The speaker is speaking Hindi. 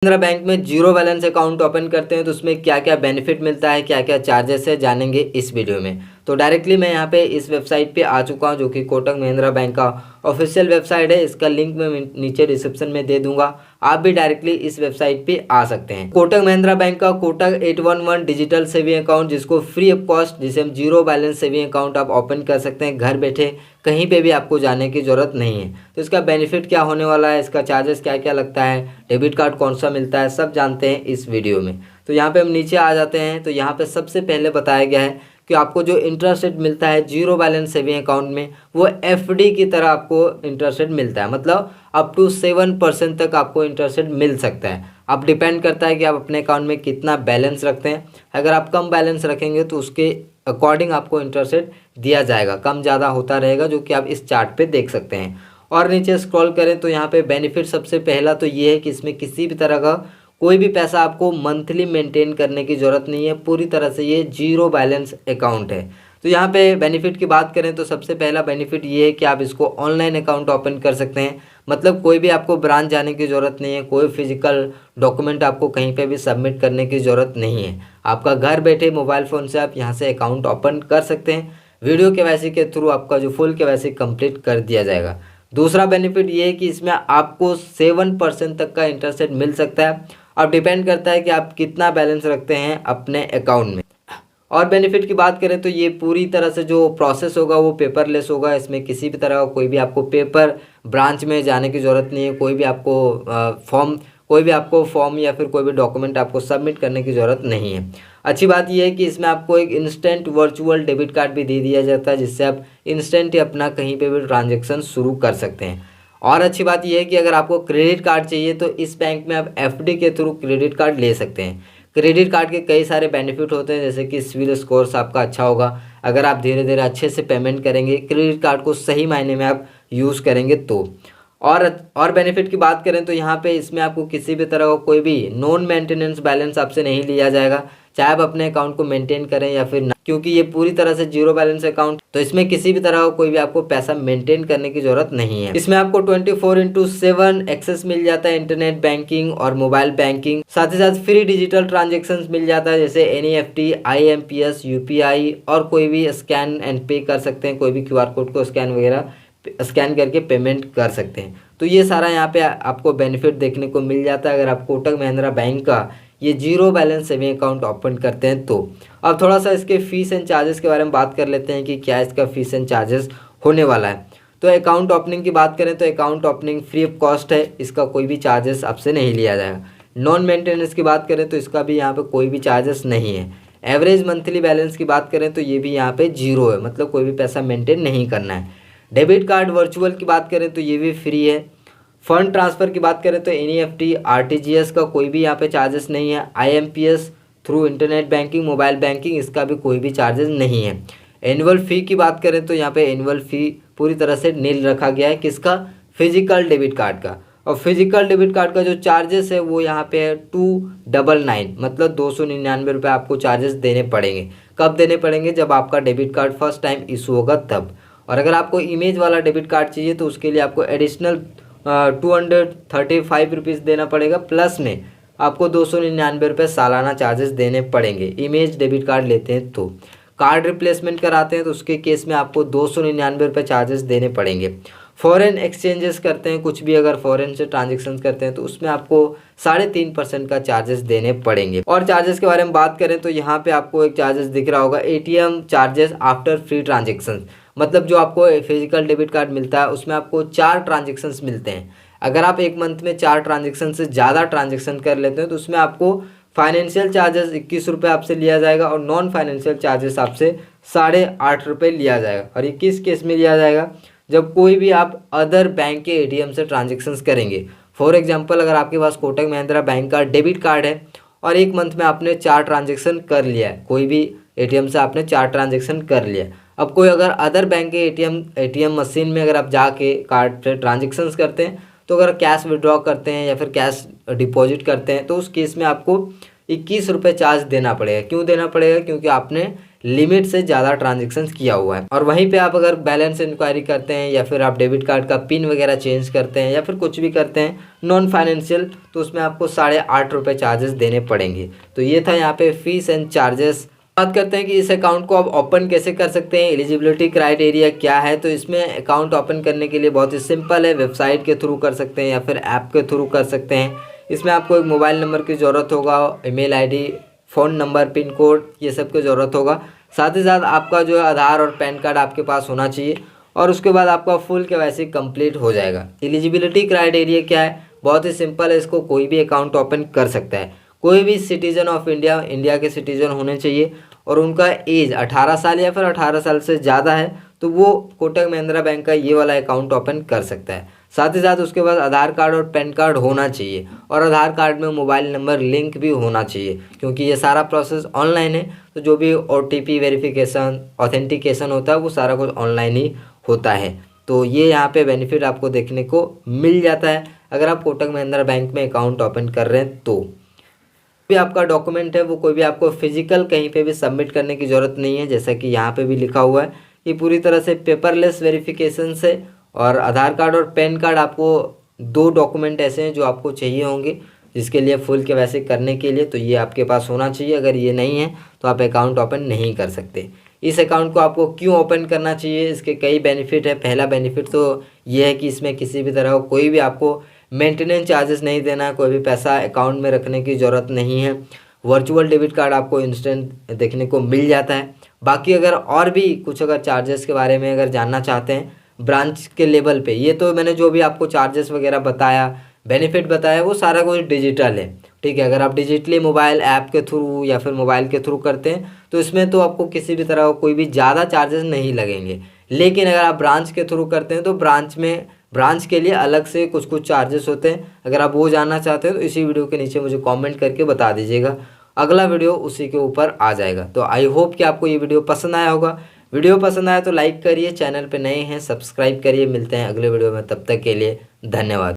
महिंद्रा बैंक में जीरो बैलेंस अकाउंट ओपन करते हैं तो उसमें क्या क्या बेनिफिट मिलता है, क्या क्या चार्जेस है, जानेंगे इस वीडियो में। तो डायरेक्टली मैं यहाँ पे इस वेबसाइट पे आ चुका हूँ जो कि कोटक महिंद्रा बैंक का ऑफिशियल वेबसाइट है। इसका लिंक मैं नीचे डिस्क्रिप्शन में दे दूंगा, आप भी डायरेक्टली इस वेबसाइट पे आ सकते हैं। कोटक महिंद्रा बैंक का कोटक 811 डिजिटल सेविंग अकाउंट, जिसको फ्री ऑफ कॉस्ट, जिसे हम जीरो बैलेंस सेविंग अकाउंट आप ओपन कर सकते हैं घर बैठे, कहीं पे भी आपको जाने की ज़रूरत नहीं है। तो इसका बेनिफिट क्या होने वाला है, इसका चार्जेस क्या क्या लगता है, डेबिट कार्ड कौन सा मिलता है, सब जानते हैं इस वीडियो में। तो यहाँ पे हम नीचे आ जाते हैं। तो यहाँ पे सबसे पहले बताया गया है कि आपको जो इंटरेस्ट रेट मिलता है जीरो बैलेंस सेविंग अकाउंट में, वो एफडी की तरह आपको इंटरेस्ट रेट मिलता है। मतलब अप टू 7% तक आपको इंटरेस्ट रेट मिल सकता है। अब डिपेंड करता है कि आप अपने अकाउंट में कितना बैलेंस रखते हैं। अगर आप कम बैलेंस रखेंगे तो उसके अकॉर्डिंग आपको इंटरेस्ट रेट दिया जाएगा, कम ज़्यादा होता रहेगा, जो कि आप इस चार्ट पे देख सकते हैं। और नीचे स्क्रॉल करें तो यहाँ पे बेनिफिट सबसे पहला तो ये है कि इसमें किसी भी तरह का कोई भी पैसा आपको मंथली मेंटेन करने की ज़रूरत नहीं है। पूरी तरह से ये जीरो बैलेंस अकाउंट है। तो यहाँ पे बेनिफिट की बात करें तो सबसे पहला बेनिफिट ये है कि आप इसको ऑनलाइन अकाउंट ओपन कर सकते हैं। मतलब कोई भी आपको ब्रांच जाने की ज़रूरत नहीं है, कोई फिजिकल डॉक्यूमेंट आपको कहीं पे भी सबमिट करने की ज़रूरत नहीं है। आपका घर बैठे मोबाइल फ़ोन से आप यहाँ से अकाउंट ओपन कर सकते हैं। वीडियो केवाईसी के थ्रू आपका जो फुल केवाईसी कंप्लीट कर दिया जाएगा। दूसरा बेनिफिट ये है कि इसमें आपको 7% तक का इंटरेस्ट रेट मिल सकता है। अब डिपेंड करता है कि आप कितना बैलेंस रखते हैं अपने अकाउंट में। और बेनिफिट की बात करें तो ये पूरी तरह से जो प्रोसेस होगा वो पेपरलेस होगा। इसमें किसी भी तरह का कोई भी आपको पेपर ब्रांच में जाने की ज़रूरत नहीं है। कोई भी आपको फॉर्म या फिर कोई भी डॉक्यूमेंट आपको सबमिट करने की ज़रूरत नहीं है। अच्छी बात यह है कि इसमें आपको एक इंस्टेंट वर्चुअल डेबिट कार्ड भी दे दिया जाता है, जिससे आप इंस्टेंट ही अपना कहीं पे भी ट्रांजैक्शन शुरू कर सकते हैं। और अच्छी बात यह है कि अगर आपको क्रेडिट कार्ड चाहिए तो इस बैंक में आप एफडी के थ्रू क्रेडिट कार्ड ले सकते हैं। क्रेडिट कार्ड के कई सारे बेनिफिट होते हैं, जैसे कि सिविल स्कोर्स आपका अच्छा होगा अगर आप धीरे धीरे अच्छे से पेमेंट करेंगे, क्रेडिट कार्ड को सही मायने में आप यूज़ करेंगे तो। और बेनिफिट की बात करें तो यहाँ पे इसमें आपको किसी भी तरह का कोई भी नॉन मेंटेनेंस बैलेंस आपसे नहीं लिया जाएगा, चाहे आप अपने अकाउंट को मेंटेन करें या फिर ना, क्योंकि ये पूरी तरह से जीरो बैलेंस अकाउंट, तो इसमें किसी भी तरह का कोई भी आपको पैसा मेंटेन करने की जरूरत नहीं है। इसमें आपको 24/7 एक्सेस मिल जाता है, इंटरनेट बैंकिंग और मोबाइल बैंकिंग, साथ ही साथ फ्री डिजिटल ट्रांजेक्शन मिल जाता है, जैसे NEFT, IMPS, UPI, और कोई भी स्कैन एंड पे कर सकते हैं, कोई भी QR कोड को स्कैन करके पेमेंट कर सकते हैं। तो ये सारा यहाँ पे आपको बेनिफिट देखने को मिल जाता है अगर आप कोटक महिंद्रा बैंक का ये zero balance saving account open करते हैं तो। अब थोड़ा सा इसके फीस एंड चार्जेस के बारे में बात कर लेते हैं कि क्या इसका फीस एंड चार्जेस होने वाला है। तो अकाउंट ओपनिंग की बात करें तो account opening free of cost है, इसका कोई भी चार्जेस आपसे नहीं लिया जाएगा। नॉन मेंटेनेंस की बात करें तो इसका भी यहाँ पे कोई भी चार्जेस नहीं है। एवरेज मंथली बैलेंस की बात करें तो ये भी यहाँ पे जीरो है, मतलब कोई भी पैसा मेंटेन नहीं करना है। डेबिट कार्ड वर्चुअल की बात करें तो ये भी फ्री है। फंड ट्रांसफ़र की बात करें तो NEFT, RTGS का कोई भी यहाँ पे चार्जेस नहीं है। IMPS through internet banking, mobile banking, इसका भी कोई भी चार्जेस नहीं है। एनुअल फ़ी की बात करें तो यहाँ पे एनुअल फ़ी पूरी तरह से नील रखा गया है, किसका, फिजिकल डेबिट कार्ड का। और फिजिकल डेबिट कार्ड का जो चार्जेस है वो यहाँ पे है 299, मतलब 299 रुपये आपको चार्जेस देने पड़ेंगे। कब देने पड़ेंगे, जब आपका debit card first time issue होगा तब। और अगर आपको इमेज वाला डेबिट कार्ड चाहिए तो उसके लिए आपको एडिशनल 235 रुपीज़ देना पड़ेगा, प्लस में आपको 299 रुपये सालाना चार्जेस देने पड़ेंगे इमेज डेबिट कार्ड लेते हैं तो। कार्ड रिप्लेसमेंट कराते हैं तो उसके केस में आपको 299 रुपये चार्जेस देने पड़ेंगे। फॉरेन एक्सचेंजेस करते हैं, कुछ भी अगर फॉरेन से ट्रांजेक्शन करते हैं तो उसमें आपको 3.5% का चार्जेस देने पड़ेंगे। और चार्जेस के बारे में बात करें तो यहाँ पे आपको एक चार्जेस दिख रहा होगा, ATM charges after free transaction. मतलब जो आपको फिजिकल डेबिट कार्ड मिलता है उसमें आपको 4 ट्रांजेक्शन्स मिलते हैं। अगर आप एक मंथ में 4 ट्रांजेक्शन से ज़्यादा ट्रांजेक्शन कर लेते हैं तो उसमें आपको फाइनेंशियल चार्जेस 21 रुपये आपसे लिया जाएगा और नॉन फाइनेंशियल चार्जेस आपसे 8.5 रुपये लिया जाएगा। और ये किस केस में लिया जाएगा, जब कोई भी आप अदर बैंक के ATM से ट्रांजेक्शन्स करेंगे। फॉर एग्जांपल, अगर आपके पास कोटक महिंद्रा बैंक का डेबिट कार्ड है और एक मंथ में आपने 4 ट्रांजेक्शन कर लिया है, कोई भी ATM से आपने 4 ट्रांजेक्शन कर लिया। अब कोई अगर अदर बैंक के ATM मशीन में अगर आप जाके कार्ड से ट्रांजेक्शन्स करते हैं तो अगर कैश विड्रॉ करते हैं या फिर कैश डिपॉजिट करते हैं तो उस केस में आपको 21 रुपये चार्ज देना पड़ेगा। क्यों देना पड़ेगा, क्योंकि आपने लिमिट से ज़्यादा ट्रांजेक्शन किया हुआ है। और वहीं पे आप अगर बैलेंस इंक्वायरी करते हैं या फिर आप डेबिट कार्ड का पिन वगैरह चेंज करते हैं या फिर कुछ भी करते हैं नॉन फाइनेंशियल, तो उसमें आपको 8.5 रुपये चार्जेस देने पड़ेंगे। तो ये था यहाँ पे फीस एंड चार्जेस। बात करते हैं कि इस अकाउंट को आप ओपन कैसे कर सकते हैं, एलिजिबिलिटी क्राइटेरिया क्या है। तो इसमें अकाउंट ओपन करने के लिए बहुत ही सिंपल है, वेबसाइट के थ्रू कर सकते हैं या फिर ऐप के थ्रू कर सकते हैं। इसमें आपको एक मोबाइल नंबर की ज़रूरत होगा, email ID, phone number, pin code, ये सब की ज़रूरत होगा। साथ ही साथ आपका जो है आधार और पैन कार्ड आपके पास होना चाहिए और उसके बाद आपका फुल केवाईसी कंप्लीट हो जाएगा। एलिजिबिलिटी क्राइटेरिया क्या है, बहुत ही सिंपल है, इसको कोई भी अकाउंट ओपन कर सकता है। कोई भी सिटीजन ऑफ इंडिया, इंडिया के सिटीजन होने चाहिए और उनका एज 18 साल या फिर 18 साल से ज़्यादा है तो वो कोटक महिंद्रा बैंक का ये वाला अकाउंट ओपन कर सकता है। साथ ही साथ उसके बाद आधार कार्ड और पैन कार्ड होना चाहिए और आधार कार्ड में मोबाइल नंबर लिंक भी होना चाहिए, क्योंकि ये सारा प्रोसेस ऑनलाइन है। तो जो भी OTP वेरिफिकेशन, ऑथेंटिकेशन होता है वो सारा कुछ ऑनलाइन ही होता है। तो ये यहाँ पे बेनिफिट आपको देखने को मिल जाता है अगर आप कोटक महिंद्रा बैंक में अकाउंट ओपन कर रहे हैं। तो भी आपका डॉक्यूमेंट है वो कोई भी आपको फिजिकल कहीं पे भी सबमिट करने की ज़रूरत नहीं है, जैसा कि यहाँ पे भी लिखा हुआ है कि पूरी तरह से पेपरलेस वेरिफिकेशन से। और आधार कार्ड और पैन कार्ड आपको 2 डॉक्यूमेंट ऐसे हैं जो आपको चाहिए होंगे जिसके लिए फुल केवाईसी करने के लिए, तो ये आपके पास होना चाहिए। अगर ये नहीं है तो आप अकाउंट ओपन नहीं कर सकते। इस अकाउंट को आपको क्यों ओपन करना चाहिए, इसके कई बेनिफिट है। पहला बेनिफिट तो ये है कि इसमें किसी भी तरह कोई भी आपको मेंटेनेंस चार्जेस नहीं देना है, कोई भी पैसा अकाउंट में रखने की ज़रूरत नहीं है। वर्चुअल डेबिट कार्ड आपको इंस्टेंट देखने को मिल जाता है। बाकी अगर और भी कुछ अगर चार्जेस के बारे में अगर जानना चाहते हैं ब्रांच के लेवल पे, ये तो मैंने जो भी आपको चार्जेस वगैरह बताया, बेनिफिट बताया, वो सारा कुछ डिजिटल है, ठीक है। अगर आप डिजिटली मोबाइल ऐप के थ्रू या फिर मोबाइल के थ्रू करते हैं तो इसमें तो आपको किसी भी तरह कोई भी ज़्यादा चार्जेस नहीं लगेंगे। लेकिन अगर आप ब्रांच के थ्रू करते हैं तो ब्रांच के लिए अलग से कुछ चार्जेस होते हैं। अगर आप वो जानना चाहते हैं तो इसी वीडियो के नीचे मुझे कमेंट करके बता दीजिएगा, अगला वीडियो उसी के ऊपर आ जाएगा। तो आई होप कि आपको ये वीडियो पसंद आया होगा। वीडियो पसंद आया तो लाइक करिए, चैनल पे नए हैं सब्सक्राइब करिए। मिलते हैं अगले वीडियो में, तब तक के लिए धन्यवाद।